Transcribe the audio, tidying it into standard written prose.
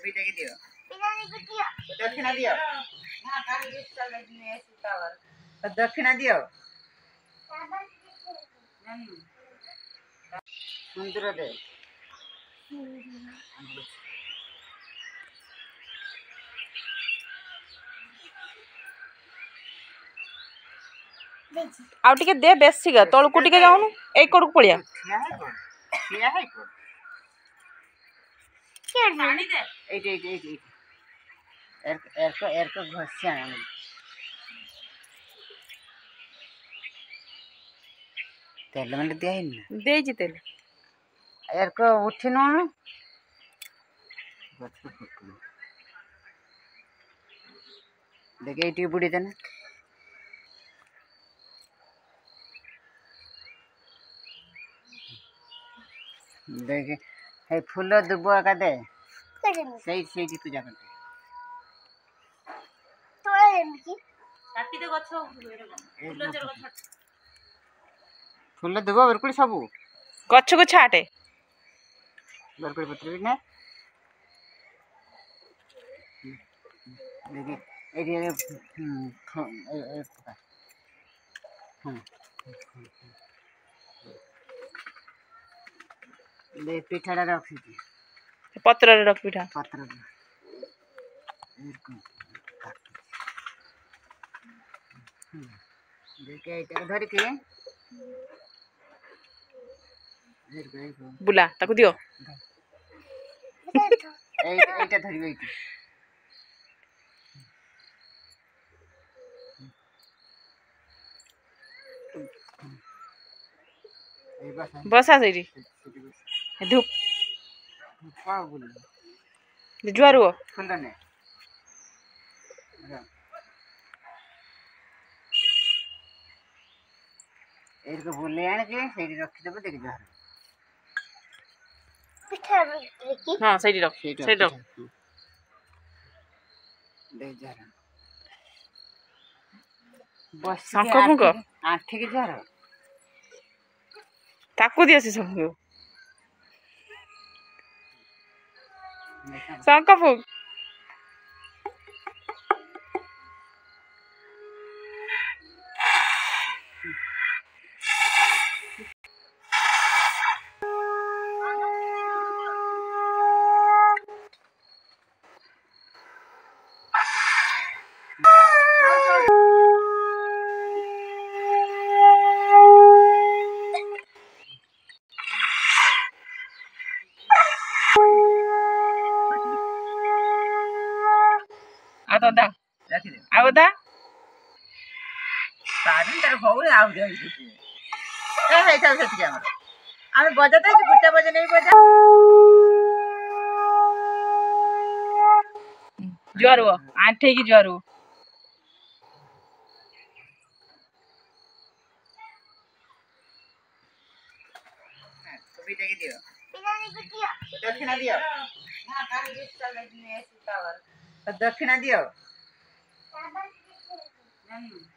ବିଟାକି ଦିଅ ଦକ୍ଷିଣା ଦିଅ ଦକ୍ଷିଣା ଦିଅ ସୁନ୍ଦର ଦେ आउ टिके दे बेसी गा तळकु टिके जाउनु ए कोडक पळिया ठिया है को पानी दे एट एर को घोसिया तेल में दिया है ना दे जी तेल एर को उठी नो देखे एटी बुड़ी देना देखे हे फूल दुबो का दे सही पूजा करते तोड़ा एमकी काटी दे गछ फूल जर गछ फूल दुबो बिरकुल सब गछ को छाटे बिरकुल पत्र भी ना देखे एरिया ले पिठाड़ा रखी पत्र रे रख पिठा पत्र देखे इटा धर के बुला ताकू दियो एटा धरिबे इटी बसा सेरी धूप पाव बोल जुआरो फुल ने एर को बोले आन के सेरी रखी देबो देख जा पिठा रखी हां सेरी रख दे जा बस शंख फुंक आठी के जार ताकू दियो से सब शंख फुंक आदा रखी दे आवदा पानी तार होउ आउ दे ए हे चल सेठी हमर आमे बजाते गुट्टा बजे नहीं बजा जुआरो आंठे की जुआरो बिटाकी दियो दक्षिणा दियो ना काहे गिफ्ट चल दक्षिणा दियो नहीं